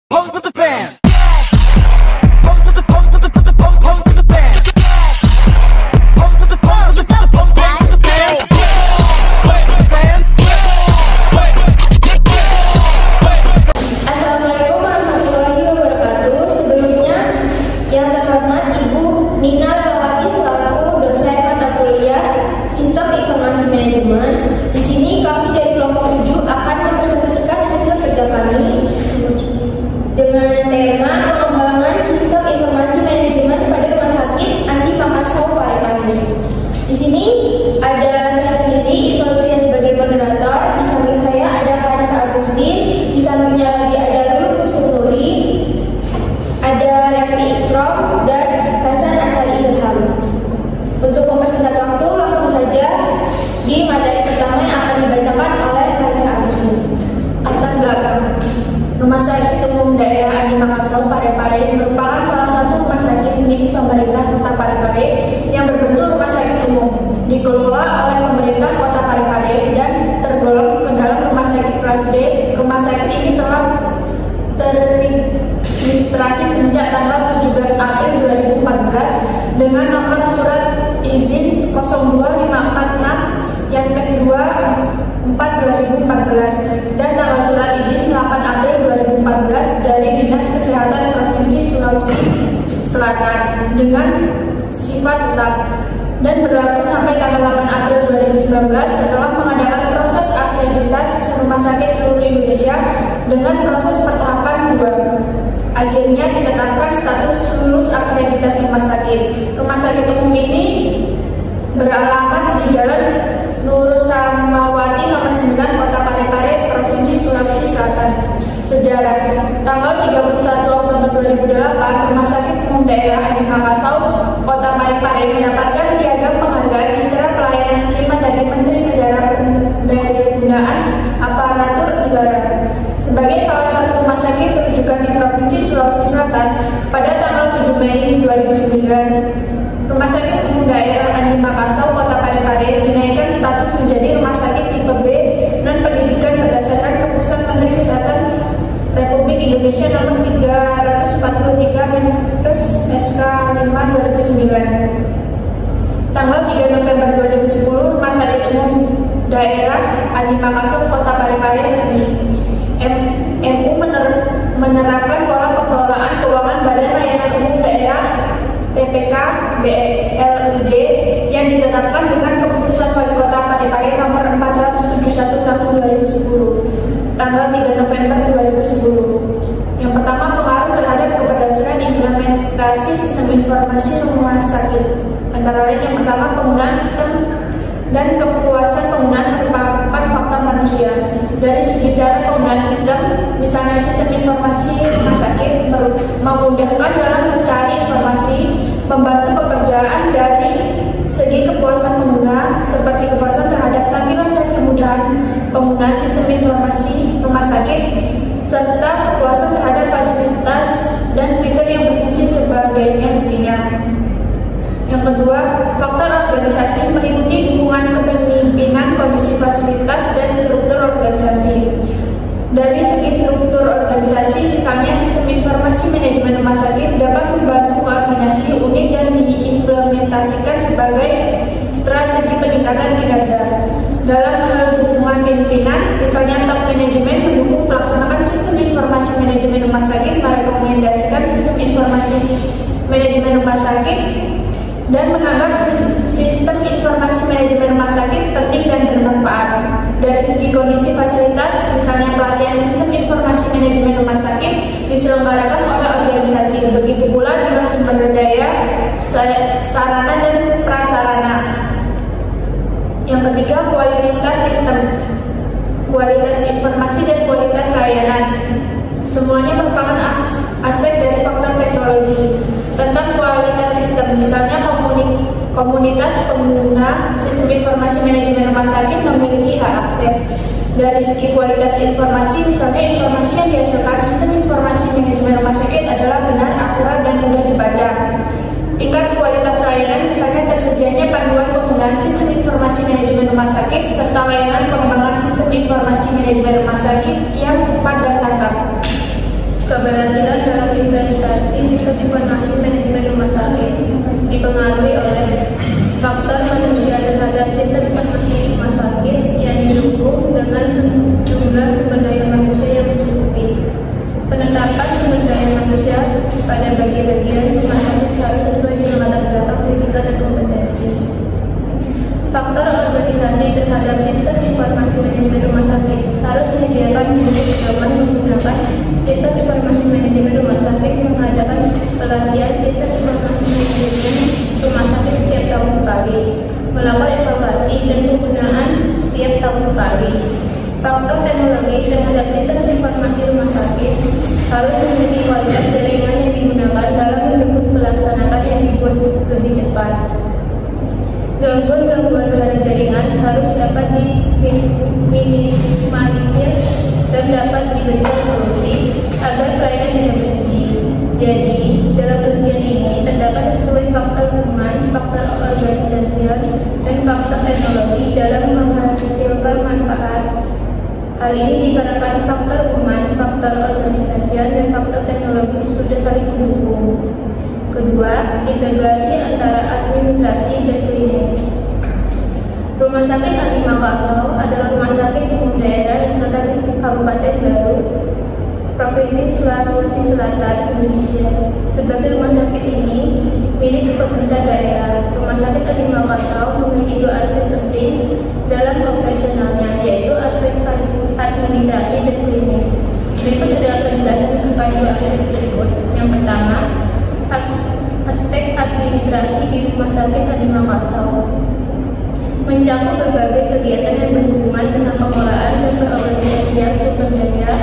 Pose with the fans. Pose with the pose with the pose with the fans. Pose with the pose with the pose with the fans. Pose with the fans. Assalamualaikum warahmatullahi wabarakatuh. Sebelumnya, yang terhormat Ibu Nina Rawati selaku dosen mata kuliah Sistem Informasi Manajemen. Di sini kami dari kelompok 7 akan mempresentasikan hasil kerja kami dengan tema pengembangan sistem informasi manajemen pada rumah sakit Andi Makassar Parepare. Di sini ada saya sendiri, Isolvia sebagai moderator. Di samping saya ada Paris Agustin, di sampingnya lagi ada Lulu Kustumuri, ada Revi Ikrom, dan Hasan Asari Ilham. Untuk mempersingkat waktu, langsung saja di materi pertama yang akan dibacakan oleh Paris Agustin. Latar belakang Rumah Sakit Umum Daerah Andi Makassar Parepare merupakan salah satu rumah sakit milik pemerintah Kota Parepare yang berbentuk rumah sakit umum, dikelola oleh pemerintah Kota Parepare dan tergolong ke dalam rumah sakit kelas B. Rumah sakit ini telah terregistrasi sejak tanggal 17 April 2014 dengan nomor surat izin 02546 yang ke-2 4/2014 dan tanggal surat izin 8 April 2014 dari Dinas Kesehatan Provinsi Sulawesi Selatan dengan sifat tetap dan berlaku sampai tanggal 8 April 2019 setelah mengadakan proses akreditasi rumah sakit seluruh Indonesia dengan proses pertahapan 2. Akhirnya ditetapkan status lulus akreditasi rumah sakit. Rumah sakit umum ini beralamat di Jalan Nur Samawati nomor 9 Kota Parepare, Provinsi Sulawesi Selatan. Sejarah: tanggal 31 Oktober 2008, Rumah Sakit Umum Daerah Andi Makassar, Kota Parepare mendapatkan piagam penghargaan citra pelayanan prima dari Menteri Negara Pendayaan Aparatur Negara sebagai salah satu rumah sakit rujukan di Provinsi Sulawesi Selatan pada tanggal 7 Mei 2009. Rumah Sakit Umum Daerah Andi Makassar, Kota Parepare dinaikkan status menjadi Rumah Sakit Tipe B dan pendidikan berdasarkan Keputusan Menteri Kesehatan Republik Indonesia Nomor 343 Menkes SK 5/2009. Tanggal 3 November 2010, Rumah Sakit Umum Daerah Andi Makassar, Kota Parepare resmi. MU menerapkan pola pengelolaan keuangan Badan Layanan Umum Daerah PPK BLUD yang ditetapkan dengan Keputusan Wali Kota Parepare Nomor 471 Tahun 2010 tanggal 3 November 2010. Yang pertama, pengaruh terhadap keberhasilan implementasi sistem informasi rumah sakit. Antara lain yang pertama, penggunaan sistem dan kepuasan penggunaan merupakan faktor manusia. Dari segi cara penggunaan sistem, misalnya sistem informasi rumah sakit memudahkan dalam mencari informasi, membantu pekerjaan. Dari segi kepuasan pengguna, seperti kepuasan terhadap tampilan dan kemudahan penggunaan sistem informasi rumah sakit, serta kepuasan terhadap fasilitas dan fitur yang berfungsi sebagainya mestinya. Yang kedua, faktor organisasi meliputi dukungan kepemimpinan, kondisi fasilitas, dan struktur organisasi. Dari segi struktur organisasi, misalnya sistem informasi manajemen rumah sakit dapat membantu koordinasi unit dan diimplementasikan sebagai strategi peningkatan kinerja. Dalam hal dukungan pimpinan, misalnya top manajemen mendukung pelaksanaan sistem informasi manajemen rumah sakit, merekomendasikan sistem informasi manajemen rumah sakit, dan menganggap sistem informasi manajemen rumah sakit penting dan bermanfaat. Dari segi kondisi fasilitas, misalnya pelatihan sistem informasi manajemen rumah sakit diselenggarakan oleh organisasi. Begitu pula dengan sumber daya, sarana dan prasarana. Yang ketiga, kualitas sistem, kualitas informasi dan kualitas layanan. Semuanya merupakan aspek dari faktor teknologi. Tentang kualitas sistem, misalnya komunitas pengguna sistem informasi manajemen rumah sakit memiliki hak akses. Dari segi kualitas informasi, misalnya informasi yang dihasilkan sistem informasi manajemen rumah sakit adalah benar, akurat, dan mudah dibaca. Tingkat kualitas layanan, misalnya tersedianya panduan penggunaan sistem informasi manajemen rumah sakit serta layanan pengembangan sistem informasi manajemen rumah sakit yang cepat dan tanggap. Keberhasilan dalam implementasi sistem informasi manajemen rumah sakit dipengaruhi oleh faktor manusia terhadap sistem informasi rumah sakit yang didukung dengan jumlah sumber daya manusia yang mencukupi. Penetapan sumber daya manusia pada bagian-bagian rumah sakit harus sesuai dengan latar belakang pendidikan dan kompetensi. Faktor organisasi terhadap sistem informasi manajemen rumah sakit harus menyediakan guru pedoman menggunakan sistem informasi manajemen rumah sakit, mengadakan pelatihan sistem informasi manajemen rumah sakit setiap tahun sekali, melakukan evaluasi dan penggunaan setiap tahun sekali. Faktor teknologi terhadap sistem informasi rumah sakit harus memiliki kualitas jaringan yang digunakan dalam mendukung pelaksanaan yang dibuat lebih cepat. Gangguan-gangguan terhadap jaringan harus dapat diminimalisir dan dapat diberikan solusi agar pelayanan tidak berhenti. Jadi, dalam penelitian ini terdapat sesuai faktor human, faktor organisasi, dan faktor teknologi dalam menghasilkan manfaat. Hal ini dikarenakan faktor human, faktor organisasi, dan faktor teknologi sudah saling mendukung. Kedua, integrasi antara administrasi dan klinis. Rumah sakit Adi Makassau adalah rumah sakit umum daerah yang terletak di Kabupaten Baru, Provinsi Sulawesi Selatan, Indonesia. Sebagai rumah sakit ini milik pemerintah daerah, Rumah Sakit Adi Makassau memiliki dua aspek penting dalam operasionalnya, yaitu aspek administrasi dan klinis. Berikut adalah penjelasan terkait dua aspek tersebut. Yang pertama, aspek administrasi di Rumah Sakit Adi Makassau mencakup berbagai kegiatan yang berhubungan dengan pengelolaan dan perorganisasian sumber daya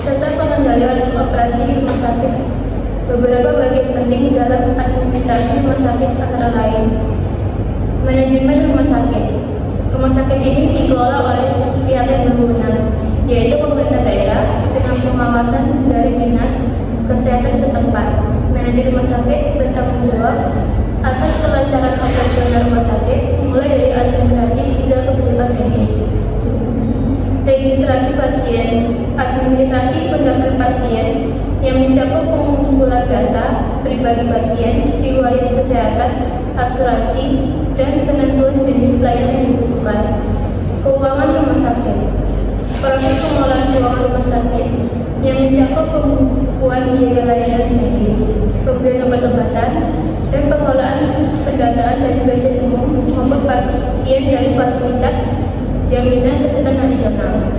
serta pengendalian operasi di rumah sakit. Beberapa bagian penting dalam administrasi rumah sakit antara lain: manajemen rumah sakit. Rumah sakit ini dikelola oleh pihak yang berwenang, yaitu pemerintah daerah dengan pengawasan dari dinas kesehatan setempat. Manajer rumah sakit bertanggung jawab atas kelancaran operasional rumah sakit, mulai dari administrasi hingga kebutuhan medis. Registrasi pasien, administrasi pendaftaran pasien yang mencakup pengumpulan data pribadi pasien, riwayat kesehatan, asuransi, dan penentuan jenis pelayanan yang dibutuhkan. Keuangan rumah sakit, proses pengelolaan keuangan rumah sakit yang mencakup pembukuan biaya layanan medis, pembelian obat-obatan, dan pengelolaan pendataan dari pasien umum maupun pasien dari fasilitas jaminan kesehatan nasional.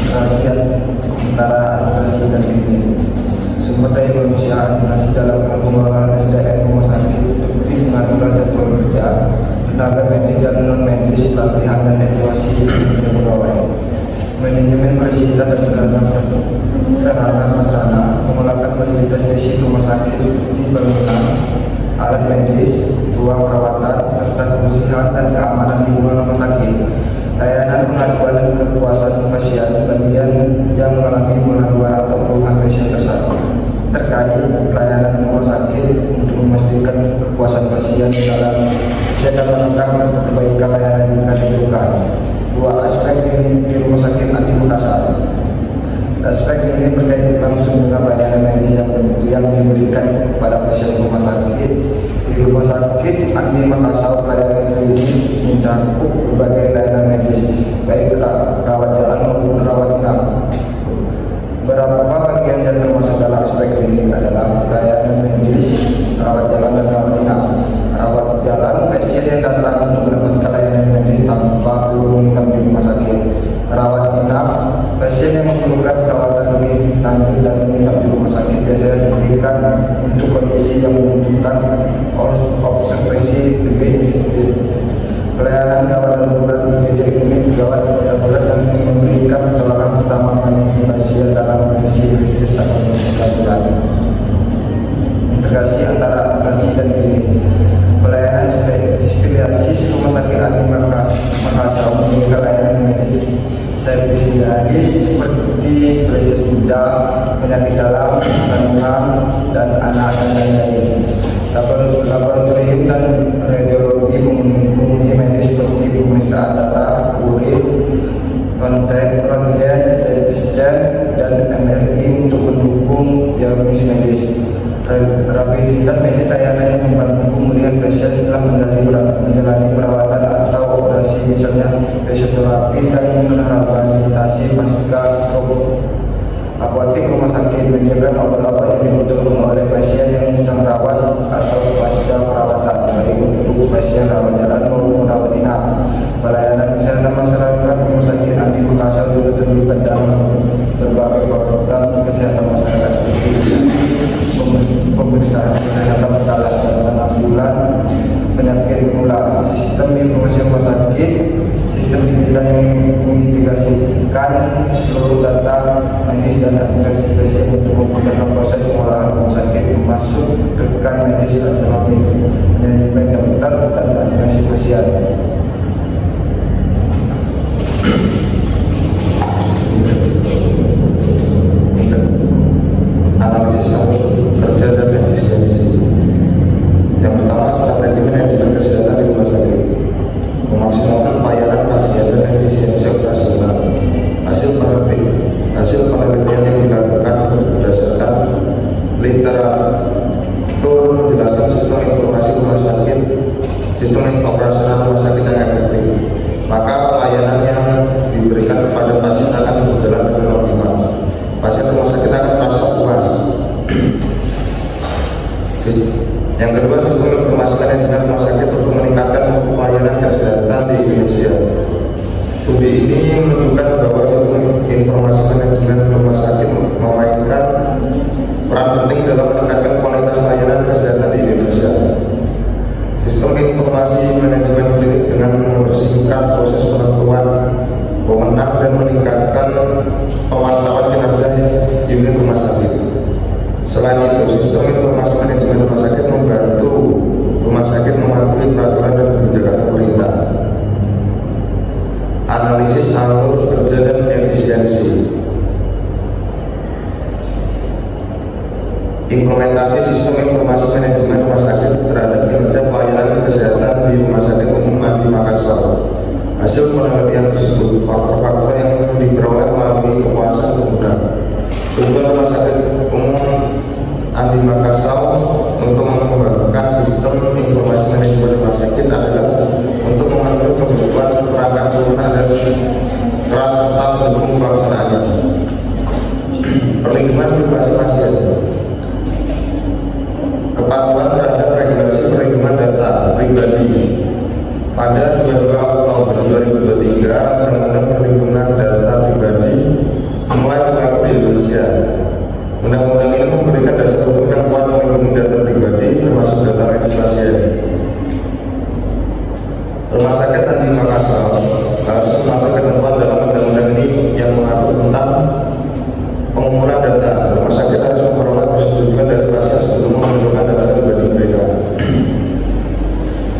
Kerahasiaan antara administrasi dan klinik. Sumber daya manusia administrasi dalam pengelolaan SDM rumah sakit seperti pengaturan jadwal kerja, tenaga medis dan non medis, pelatihan dan evaluasi pegawai, manajemen fasilitas dan sarana prasarana, pengelolaan fasilitas fisik rumah sakit seperti bangunan, alat medis, ruang perawatan, serta kebersihan dan keamanan lingkungan rumah sakit. Layanan pengaduan dan kekuasaan pasien bagian yang mengalami pengaduan atau keluhan pasien tersebut terkait pelayanan rumah sakit untuk memastikan kepuasan pasien dalam menekan perbaikan layanan jika diperlukan. Dua aspek ini di rumah sakit Adi Makassau. Aspek ini berkaitan langsung dengan pelayanan medis yang diberikan kepada pasien rumah sakit. Di rumah sakit Adi Makassau, pelayanan klinik mencakup berbagai layanan medis, baik rawat jalan maupun rawat inap. Beberapa bagian yang termasuk dalam aspek klinik adalah pelayanan medis, rawat jalan dan rawat inap. Rawat jalan, pasien yang datang untuk mendapatkan layanan medis tanpa perlu menginap di rumah sakit. Rawat inap, pasien yang memerlukan perawatan lebih lanjut dan menginap di rumah sakit biasanya diberikan untuk kondisi yang membutuhkan observasi lebih intensif. Pelayanan gawat darurat IGD ini gawat darurat yang memberikan pertolongan pertama bagi pasien dalam kondisi kritis dan darurat. Integrasi antara administrasi dan klinik. Pelayanan spesialis rumah sakit Adi Makassau memberikan layanan medis spesialis seperti spesialis muda, penyakit dalam, kandungan, dan anak dan lain-lain. Laboratorium dan radiologi menguji medis seperti pemeriksaan darah, urin, röntgen, Identitas medis layanan yang membantu pemulihan pasien setelah menjalani perawatan atau operasi, misalnya fisioterapi dan rehabilitasi pasca stroke. Apotek rumah sakit menyediakan obat-obat yang dibutuhkan oleh pasien yang sedang rawat atau pasca perawatan, baik untuk pasien rawat jalan maupun rawat inap. Pelayanan kesehatan masyarakat rumah sakit Andi Makassar juga terlibat dalam berbagai program kesehatan masyarakat seperti pemeriksaan kesehatan berkala selama 6 bulan, penyakit menular, sistem informasi rumah sakit, sistem digital yang mengintegrasikan seluruh data medis dan administrasi pasien untuk memudahkan proses pengolahan rumah sakit, termasuk rekan medis autonomi, manajemen dokter dan administrasi pasien. Analisis kerja dan efisiensi. Yang pertama, strategi manajemen kesehatan di rumah sakit, memaksimalkan pelayanan pasien dan efisiensi operasional. Hasil penelitian yang dilakukan berdasarkan literatur menjelaskan sistem informasi rumah sakit, sistem operasional rumah sakit yang efektif, maka pelayanan yang diberikan kepada pasien akan berjalan dengan optimal. Pasien rumah sakit akan merasa puas. Yang kedua, sistem informasi manajemen rumah sakit untuk meningkatkan pelayanan kesehatan di Indonesia. Studi ini menunjukkan bahwa sistem informasi manajemen rumah sakit memainkan peran penting dalam meningkatkan kualitas layanan kesehatan di Indonesia. Sistem informasi manajemen klinik dengan mempersingkat proses penentuan wewenang dan meningkatkan pemantauan kinerja unit rumah sakit. Selain itu, sistem informasi manajemen rumah sakit membantu rumah sakit mematuhi peraturan dan kebijakan pemerintah. Analisis alur kerja dan efisiensi. Implementasi sistem informasi manajemen rumah sakit terhadap kinerja pelayanan kesehatan di Rumah Sakit Umum Andi Makassar. Hasil penelitian tersebut, faktor-faktor yang diperoleh melalui kepuasan pengguna. Tujuan Rumah Sakit Umum Andi Makassar untuk mengembangkan sistem informasi manajemen rumah sakit adalah untuk mengatur kebutuhan perangkat lunak dan keras serta mendukung pelaksanaannya. Perlindungan privasi pasien. Kepatuhan terhadap regulasi perlindungan data pribadi. Pada 22 Oktober 2023, Undang-Undang Perlindungan Data Pribadi mulai berlaku di Indonesia. Undang-undang ini memberikan dasar hukum yang kuat melindungi data pribadi, termasuk data medis pasien. Rumah sakit Andi Makassar harus mematuhi ketentuan dalam undang-undang ini yang mengatur tentang pengumpulan data. Rumah sakit harus memperoleh persetujuan dari pasien sebelum mengumpulkan data pribadi mereka.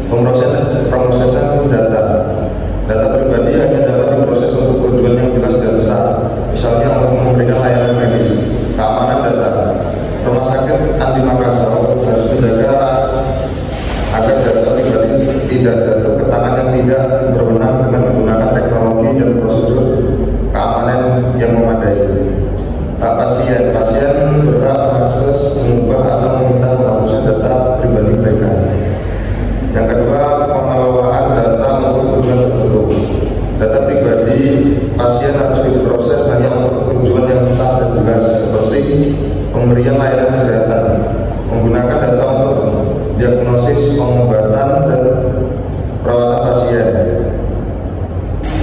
Pemrosesan data pribadi hanya dapat diproses untuk tujuan yang jelas dan sah, misalnya untuk memberikan layanan medis. Keamanan data. Rumah sakit Andi Makassar harus menjaga agar data pribadi tidak jatuh ke tangan yang tidak berwenang dengan menggunakan teknologi dan prosedur keamanan yang memadai. Hak pasien berhak mengakses, mengubah atau meminta penghapusan data pribadi mereka. Yang kedua, pengelolaan data untuk tujuan tertentu. Data pribadi pasien harus diproses hanya untuk tujuan yang sah dan jelas, seperti pemberian layanan kesehatan, menggunakan data untuk diagnosis, pengobatan, dan perawatan pasien.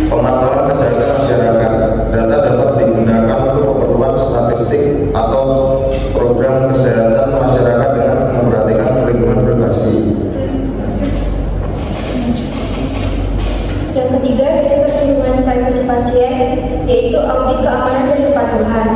Pemantauan kesehatan masyarakat. Data dapat digunakan untuk keperluan statistik atau program kesehatan masyarakat dengan memperhatikan perlindungan privasi. Yang ketiga, dari perlindungan privasi pasien, yaitu audit keamanan dan kepatuhan.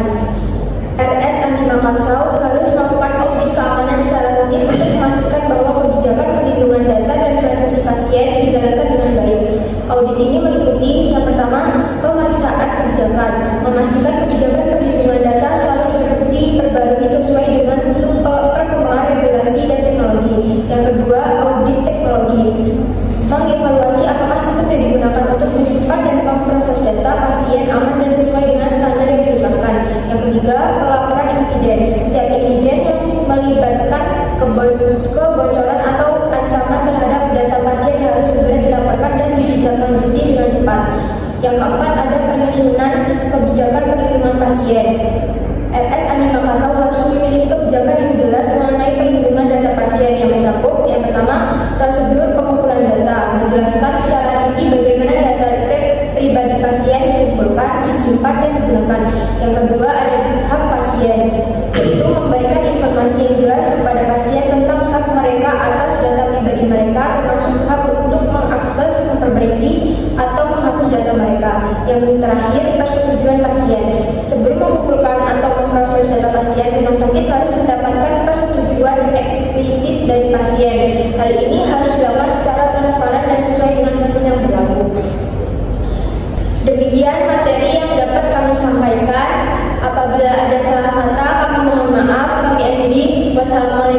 RS Andi Makassar harus melakukan audit keamanan secara rutin untuk memastikan bahwa kebijakan perlindungan data dan privasi pasien dijalankan dengan baik. Audit ini meliputi yang pertama, pemeriksaan kebijakan, memastikan kebijakan perlindungan data selalu diperbarui sesuai dengan perkembangan regulasi dan teknologi. Yang kedua, audit teknologi, mengevaluasi apakah sistem yang digunakan untuk menyimpan dan memproses data pasien aman dan sesuai dengan standar yang ditetapkan. Yang ketiga, pelaporan insiden. Setiap insiden yang melibatkan kebocoran digunakan. Yang kedua ada hak pasien, yaitu memberikan informasi yang jelas kepada pasien tentang hak mereka atas data pribadi mereka, termasuk hak untuk mengakses, memperbaiki, atau menghapus data mereka. Yang terakhir, persetujuan pasien. Sebelum mengumpulkan atau memproses data pasien, rumah sakit harus mendapatkan persetujuan eksplisit dari pasien. Hal ini harus dilakukan secara transparan dan sesuai dengan hukum yang berlaku. Demikian materi yang dapat kami sampaikan. Apabila ada salah kata, kami mohon maaf. Kami akhiri. Wassalamualaikum